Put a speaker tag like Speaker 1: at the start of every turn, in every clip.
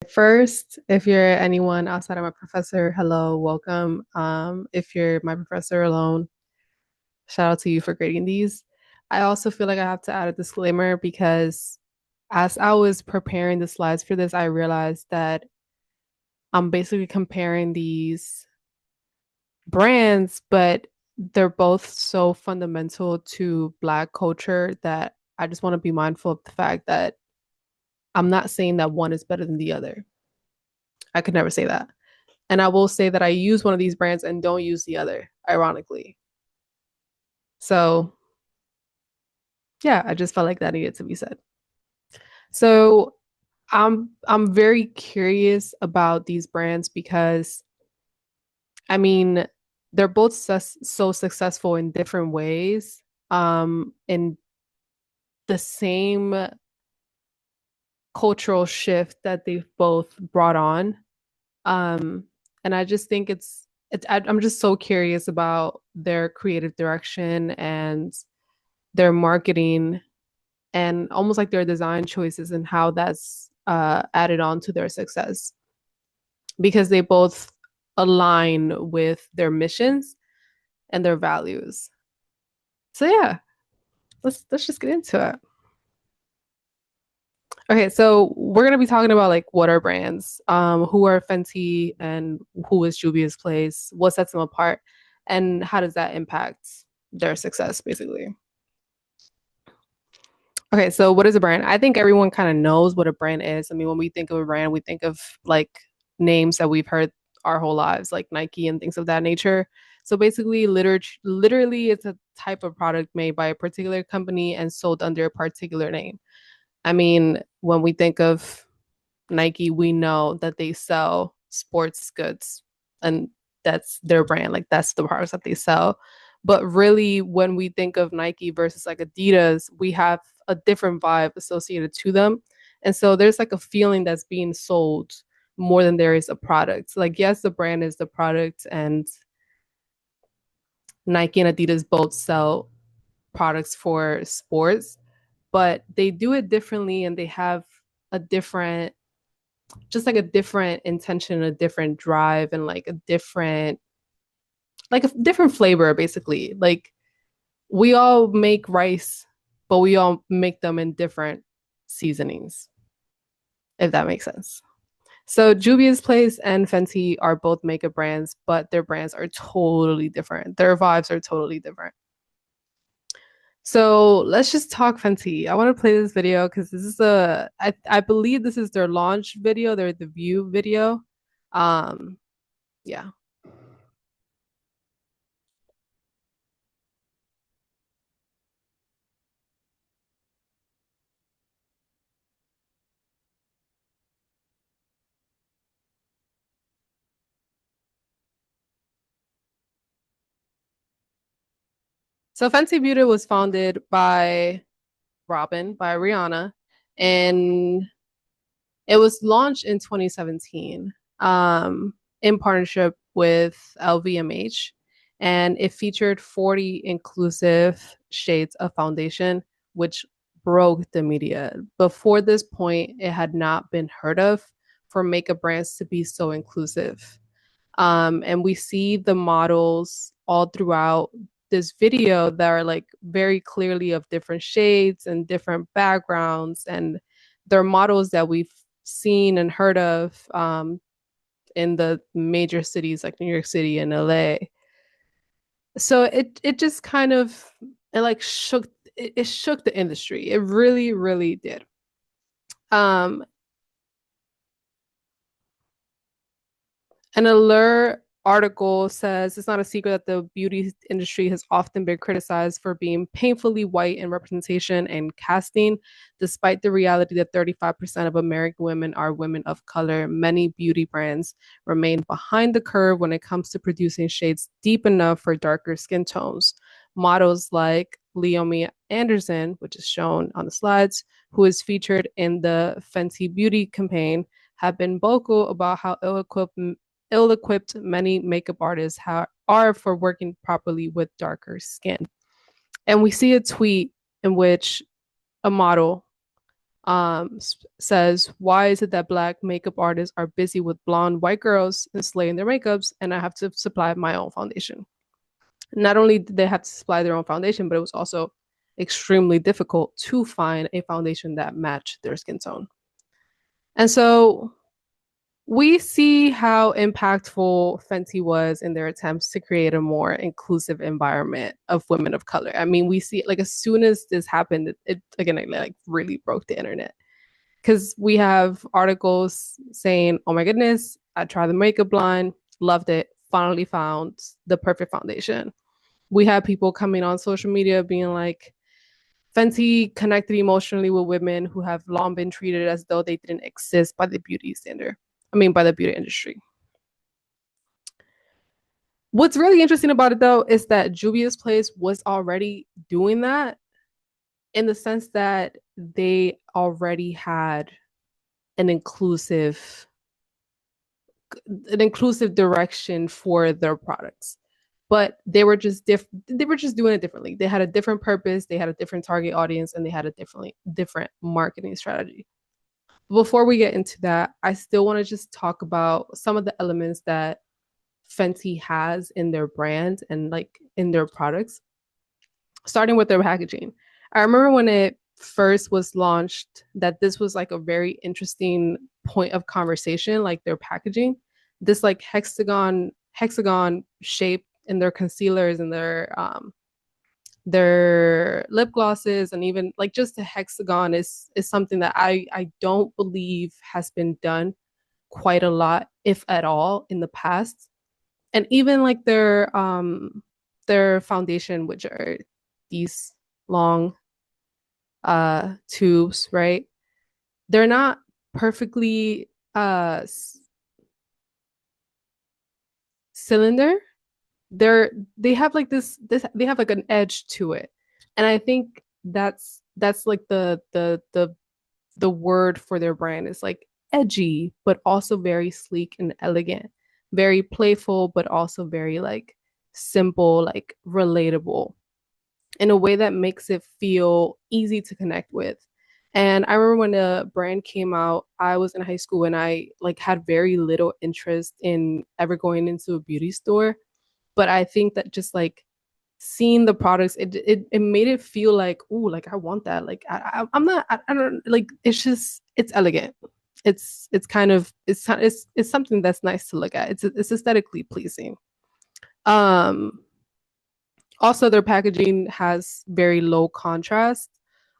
Speaker 1: First, if you're anyone outside of my professor, hello, welcome. If you're my professor alone, shout out to you for grading these. I also feel like I have to add a disclaimer because as I was preparing the slides for this, I realized that I'm basically comparing these brands, but they're both so fundamental to Black culture that I just want to be mindful of the fact that I'm not saying that one is better than the other. I could never say that. And I will say that I use one of these brands and don't use the other, ironically. So yeah, I just felt like that needed to be said. So I'm very curious about these brands because I mean they're both so successful in different ways, in the same cultural shift that they've both brought on. Um, and I just think I'm just so curious about their creative direction and their marketing and almost like their design choices and how that's added on to their success because they both align with their missions and their values. So yeah, let's just get into it. Okay, so we're gonna be talking about like what are brands, who are Fenty and who is Juvia's Place, what sets them apart, and how does that impact their success, basically. Okay, so what is a brand? I think everyone kind of knows what a brand is. I mean, when we think of a brand, we think of like names that we've heard our whole lives, like Nike and things of that nature. So basically, literally, it's a type of product made by a particular company and sold under a particular name. I mean, when we think of Nike, we know that they sell sports goods and that's their brand. Like that's the products that they sell. But really, when we think of Nike versus like Adidas, we have a different vibe associated to them. And so there's like a feeling that's being sold more than there is a product. Like, yes, the brand is the product, and Nike and Adidas both sell products for sports, but they do it differently and they have a different just like a different intention, a different drive, and like a different flavor, basically. Like we all make rice, but we all make them in different seasonings, if that makes sense. So Juvia's Place and Fenty are both makeup brands, but their brands are totally different. Their vibes are totally different. So let's just talk Fenty. I want to play this video because I believe this is their launch video, their debut video. Um, yeah. So Fenty Beauty was founded by by Rihanna, and it was launched in 2017 in partnership with LVMH, and it featured 40 inclusive shades of foundation, which broke the media. Before this point, it had not been heard of for makeup brands to be so inclusive. And we see the models all throughout this video that are like very clearly of different shades and different backgrounds, and they're models that we've seen and heard of in the major cities like New York City and LA. So it just kind of it like it shook the industry. It really did. Um, An Allure article says it's not a secret that the beauty industry has often been criticized for being painfully white in representation and casting. Despite the reality that 35% of American women are women of color, many beauty brands remain behind the curve when it comes to producing shades deep enough for darker skin tones. Models like Leomi Anderson, which is shown on the slides, who is featured in the Fenty Beauty campaign, have been vocal about how ill-equipped many makeup artists are for working properly with darker skin. And we see a tweet in which a model says, "Why is it that black makeup artists are busy with blonde white girls and slaying their makeups, and I have to supply my own foundation?" Not only did they have to supply their own foundation, but it was also extremely difficult to find a foundation that matched their skin tone. And so we see how impactful Fenty was in their attempts to create a more inclusive environment of women of color. I mean, we see like as soon as this happened, it again it like really broke the internet because we have articles saying, "Oh my goodness, I tried the makeup line, loved it, finally found the perfect foundation." We have people coming on social media being like, Fenty connected emotionally with women who have long been treated as though they didn't exist by the beauty standard. I mean, by the beauty industry. What's really interesting about it, though, is that Juvia's Place was already doing that in the sense that they already had an inclusive direction for their products, but they were just doing it differently. They had a different purpose, they had a different target audience, and they had a different marketing strategy. Before we get into that, I still want to just talk about some of the elements that Fenty has in their brand and like in their products, starting with their packaging. I remember when it first was launched that this was like a very interesting point of conversation, like their packaging. This like hexagon shape in their concealers and their lip glosses, and even like just a hexagon is something that I don't believe has been done quite a lot, if at all, in the past. And even like their foundation, which are these long tubes, right? They're not perfectly cylinder. They have like this they have like an edge to it. And I think that's like the word for their brand is like edgy, but also very sleek and elegant, very playful, but also very like simple, like relatable in a way that makes it feel easy to connect with. And I remember when the brand came out, I was in high school and I like had very little interest in ever going into a beauty store. But I think that just like seeing the products, it made it feel like, oh, like I want that. Like I'm not, I don't like. It's just it's elegant. It's kind of it's something that's nice to look at. It's aesthetically pleasing. Um, Also, their packaging has very low contrast.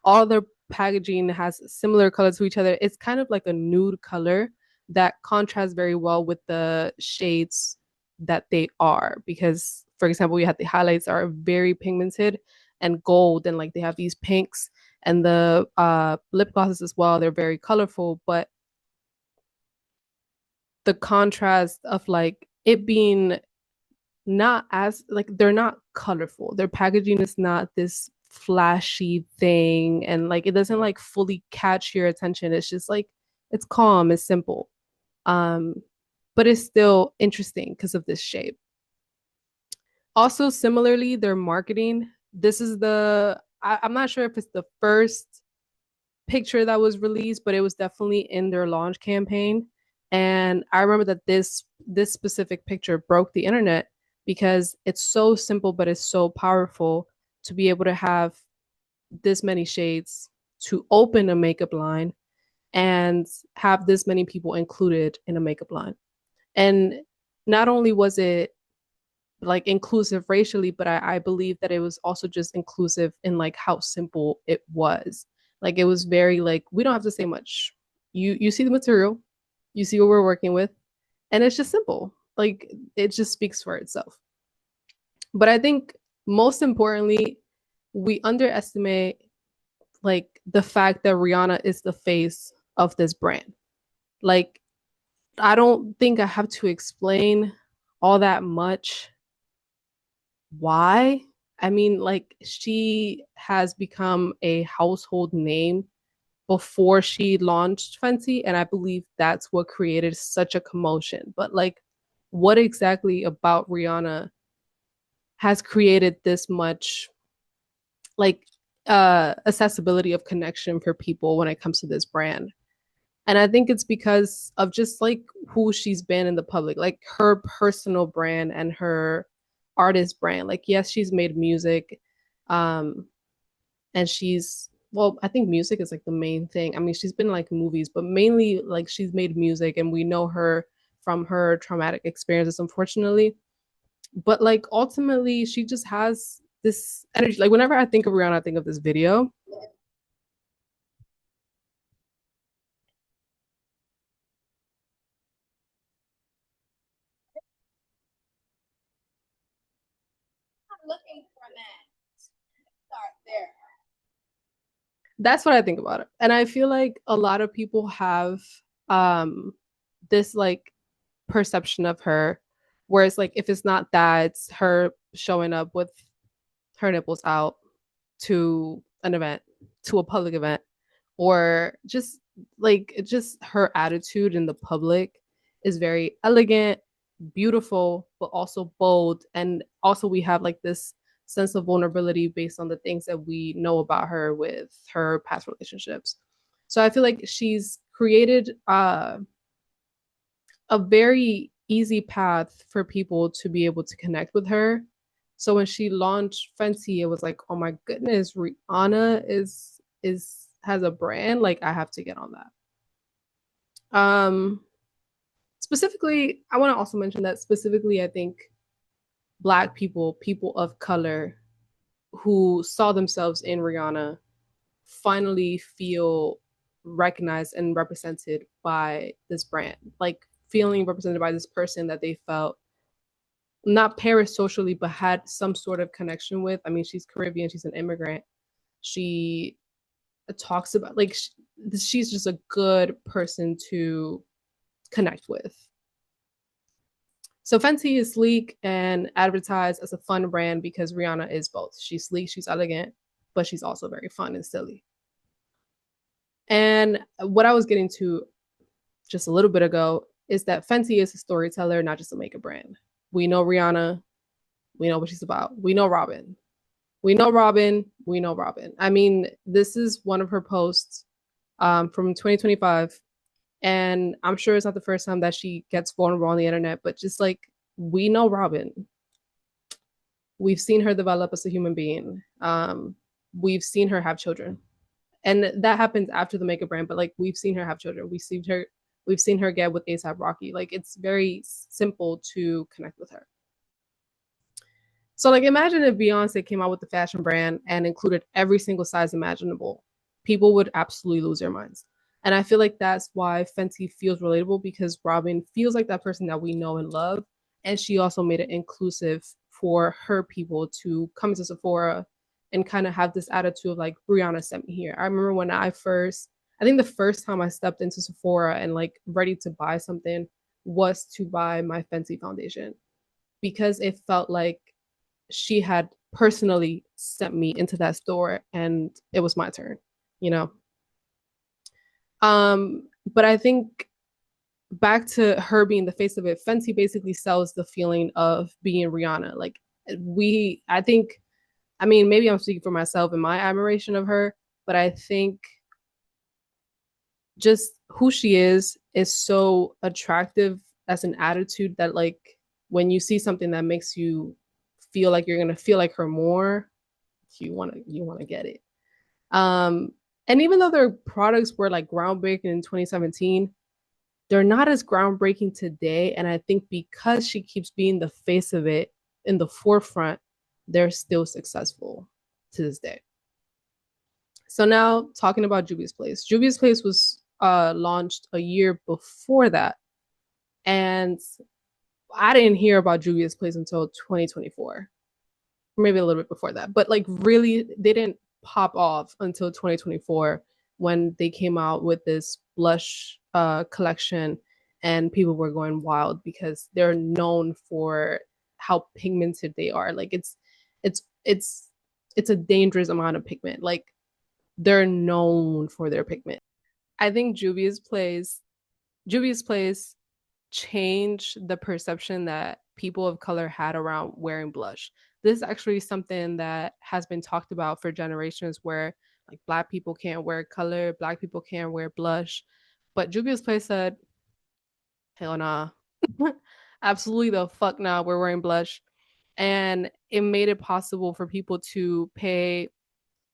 Speaker 1: All their packaging has similar colors to each other. It's kind of like a nude color that contrasts very well with the shades that they are. Because, for example, we have the highlights are very pigmented and gold, and like they have these pinks, and the lip glosses as well. They're very colorful, but the contrast of like it being not as like they're not colorful. Their packaging is not this flashy thing, and like it doesn't like fully catch your attention. It's just like it's calm, it's simple. Um but it's still interesting because of this shape. Also similarly, their marketing, this is I'm not sure if it's the first picture that was released, but it was definitely in their launch campaign. And I remember that this specific picture broke the internet because it's so simple, but it's so powerful to be able to have this many shades to open a makeup line and have this many people included in a makeup line. And not only was it like inclusive racially, but I believe that it was also just inclusive in like how simple it was. Like it was very like we don't have to say much. You see the material, you see what we're working with, and it's just simple. Like it just speaks for itself. But I think most importantly, we underestimate like the fact that Rihanna is the face of this brand. Like I don't think I have to explain all that much why. I mean, like she has become a household name before she launched Fenty, and I believe that's what created such a commotion. But like, what exactly about Rihanna has created this much like accessibility of connection for people when it comes to this brand. And I think it's because of just like who she's been in the public, like her personal brand and her artist brand. Like, yes, she's made music, um, and she's well, I think music is like the main thing. I mean, she's been in, like movies, but mainly like she's made music, and we know her from her traumatic experiences, unfortunately. But like ultimately, she just has this energy. Like whenever I think of Rihanna, I think of this video. That's what I think about it. And I feel like a lot of people have um this like perception of her where it's like if it's not that, it's her showing up with her nipples out to an event, to a public event, or just her attitude in the public is very elegant, beautiful, but also bold. And also we have like this sense of vulnerability based on the things that we know about her with her past relationships. So I feel like she's created a very easy path for people to be able to connect with her. So when she launched Fenty, it was like, oh my goodness, Rihanna is has a brand. Like I have to get on that. Specifically, I want to also mention that specifically, I think Black people, people of color who saw themselves in Rihanna, finally feel recognized and represented by this brand. Like feeling represented by this person that they felt not parasocially, but had some sort of connection with. I mean, she's Caribbean, she's an immigrant. She talks about like she's just a good person to connect with. So Fenty is sleek and advertised as a fun brand because Rihanna is both. She's sleek, she's elegant, but she's also very fun and silly. And what I was getting to just a little bit ago is that Fenty is a storyteller, not just a makeup brand. We know Rihanna, we know what she's about. We know Robin. We know Robin. We know Robin. I mean, this is one of her posts from 2025. And I'm sure it's not the first time that she gets vulnerable on the internet, but just like we know Robin. We've seen her develop as a human being. We've seen her have children. And that happens after the makeup brand, but like we've seen her have children. We've seen her get with ASAP Rocky. Like it's very simple to connect with her. So like imagine if Beyonce came out with the fashion brand and included every single size imaginable. People would absolutely lose their minds. And I feel like that's why Fenty feels relatable because Robin feels like that person that we know and love. And she also made it inclusive for her people to come to Sephora and kind of have this attitude of like, Brianna sent me here. I remember when I think the first time I stepped into Sephora and like ready to buy something was to buy my Fenty foundation because it felt like she had personally sent me into that store and it was my turn, you know. But I think back to her being the face of it, Fenty basically sells the feeling of being Rihanna. Like I think, I mean, maybe I'm speaking for myself and my admiration of her, but I think just who she is so attractive as an attitude that like when you see something that makes you feel like you're gonna feel like her more, you wanna get it. Um, and even though their products were like groundbreaking in 2017, they're not as groundbreaking today. And I think because she keeps being the face of it in the forefront, they're still successful to this day. So now talking about Juvia's Place. Juvia's Place was launched a year before that. And I didn't hear about Juvia's Place until 2024, maybe a little bit before that. But like really, they didn't pop off until 2024 when they came out with this blush collection, and people were going wild because they're known for how pigmented they are. Like it's it's it's a dangerous amount of pigment. Like they're known for their pigment. I think Juvia's Place changed the perception that people of color had around wearing blush. This is actually something that has been talked about for generations where like black people can't wear color, black people can't wear blush. But Juvia's Place said, hell nah. Absolutely the fuck nah, we're wearing blush. And it made it possible for people to pay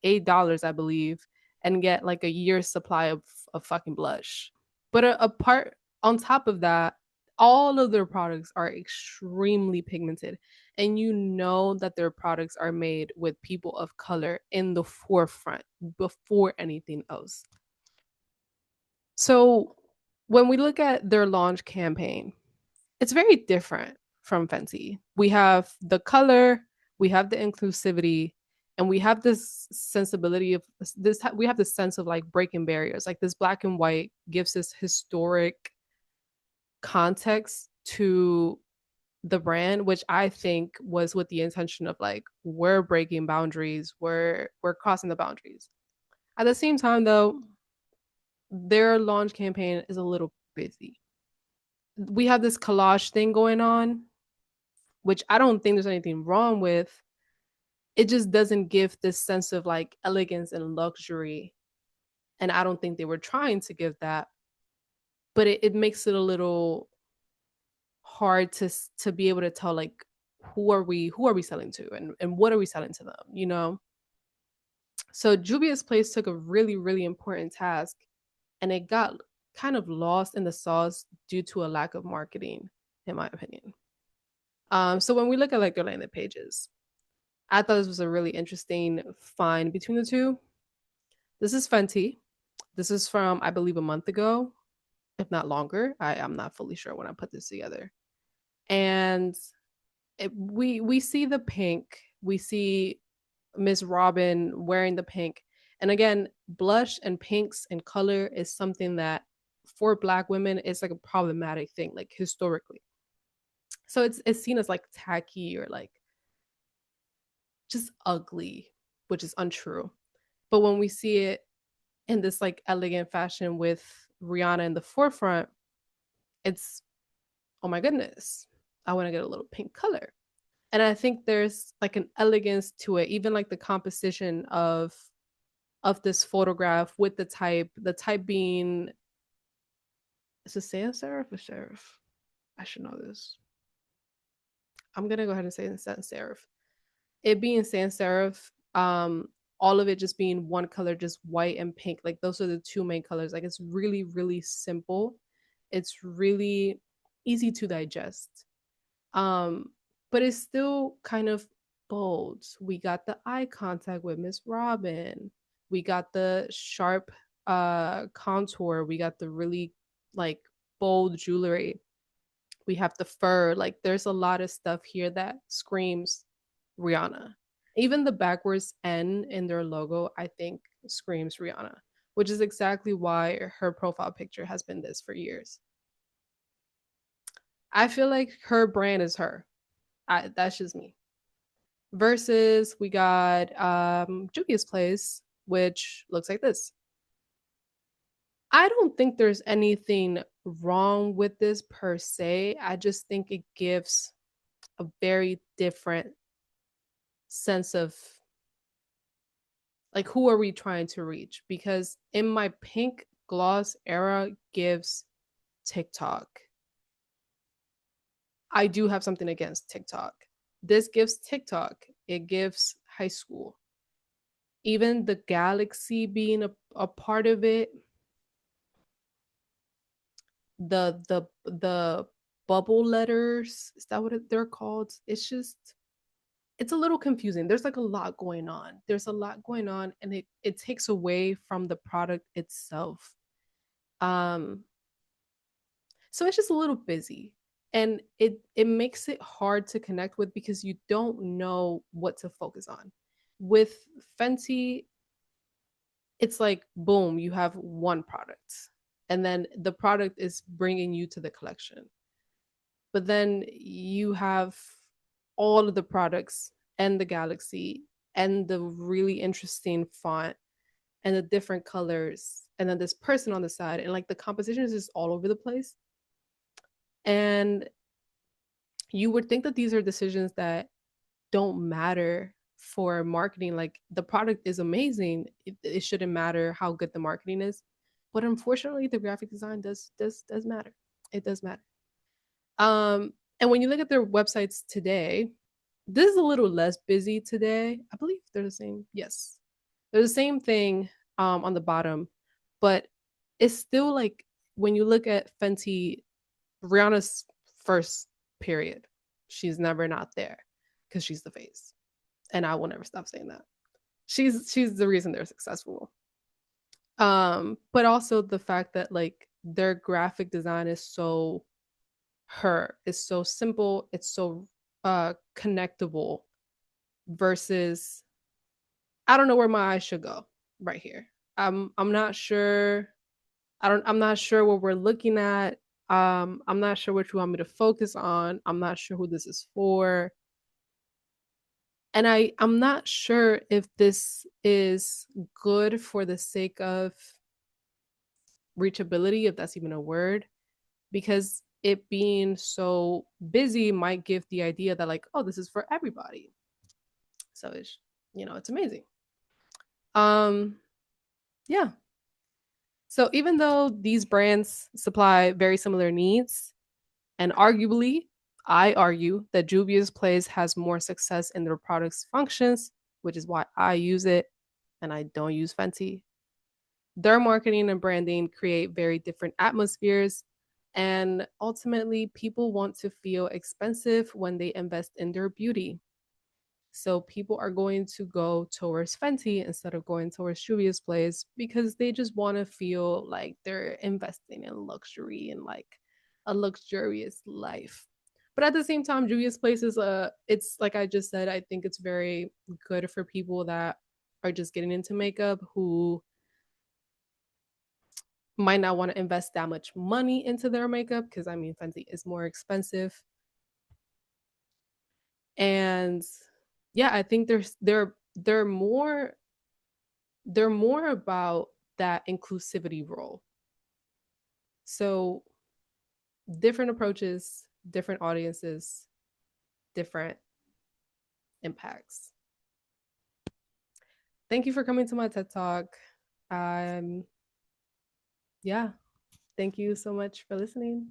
Speaker 1: $8, I believe, and get like a year's supply of fucking blush. But apart on top of that, all of their products are extremely pigmented. And you know that their products are made with people of color in the forefront before anything else. So when we look at their launch campaign, it's very different from Fenty. We have the color, we have the inclusivity, and we have this sensibility of this. We have this sense of like breaking barriers. Like this black and white gives this historic context to the brand, which I think was with the intention of like we're breaking boundaries, we're crossing the boundaries. At the same time, though, their launch campaign is a little busy. We have this collage thing going on, which I don't think there's anything wrong with. It just doesn't give this sense of like elegance and luxury. And I don't think they were trying to give that, but it makes it a little hard to be able to tell like who are we selling to and what are we selling to them, you know? So Juvia's Place took a really, really important task and it got kind of lost in the sauce due to a lack of marketing, in my opinion. So when we look at like their landing pages, I thought this was a really interesting find between the two. This is Fenty. This is from, I believe, a month ago, if not longer. I'm not fully sure when I put this together. And we see the pink. We see Miss Robin wearing the pink. And again, blush and pinks and color is something that for Black women is like a problematic thing, like historically. So it's seen as like tacky or like just ugly, which is untrue. But when we see it in this like elegant fashion with Rihanna in the forefront, it's oh my goodness, I want to get a little pink color. And I think there's like an elegance to it, even like the composition of this photograph with the type being is it sans serif or serif? I should know this. I'm gonna go ahead and say sans serif. It being sans serif, all of it just being one color, just white and pink. Like those are the two main colors. Like it's really, really simple. It's really easy to digest. Um, but it's still kind of bold. We got the eye contact with Miss Robin. We got the sharp contour. We got the really like bold jewelry. We have the fur. Like there's a lot of stuff here that screams Rihanna. Even the backwards N in their logo, I think, screams Rihanna, which is exactly why her profile picture has been this for years. I feel like her brand is her. That's just me. Versus we got Juvia's Place, which looks like this. I don't think there's anything wrong with this per se. I just think it gives a very different sense of like who are we trying to reach? Because in my pink gloss era gives TikTok. I do have something against TikTok. This gives TikTok. It gives high school. Even the galaxy being a part of it, the bubble letters, is that what they're called? It's just it's a little confusing. There's like a lot going on. There's a lot going on and it takes away from the product itself. Um so it's just a little busy and it makes it hard to connect with because you don't know what to focus on. With Fenty, it's like boom, you have one product and then the product is bringing you to the collection. But then you have all of the products and the galaxy and the really interesting font and the different colors and then this person on the side and like the composition is just all over the place. And you would think that these are decisions that don't matter for marketing. Like the product is amazing. It shouldn't matter how good the marketing is. But unfortunately, the graphic design does matter. It does matter. And when you look at their websites today, this is a little less busy today. I believe they're the same. Yes. They're the same thing on the bottom, but it's still like when you look at Fenty, Rihanna's first period, she's never not there because she's the face. And I will never stop saying that. She's the reason they're successful. But also the fact that like their graphic design is so her, it's so simple, it's so connectable versus I don't know where my eyes should go right here. I'm not sure. I'm not sure what we're looking at. I'm not sure what you want me to focus on. I'm not sure who this is for. And I'm not sure if this is good for the sake of reachability, if that's even a word, because it being so busy might give the idea that like, oh, this is for everybody. So it's it's amazing. Um yeah. So even though these brands supply very similar needs, and arguably, I argue that Juvia's Place has more success in their product's functions, which is why I use it and I don't use Fenty. Their marketing and branding create very different atmospheres. And ultimately, people want to feel expensive when they invest in their beauty. So people are going to go towards Fenty instead of going towards Juvia's Place because they just want to feel like they're investing in luxury and like a luxurious life. But at the same time, Juvia's Place is it's like I just said, I think it's very good for people that are just getting into makeup who might not want to invest that much money into their makeup because I mean Fenty is more expensive. And yeah, I think they're more about that inclusivity role. So different approaches, different audiences, different impacts. Thank you for coming to my TED Talk. Yeah, thank you so much for listening.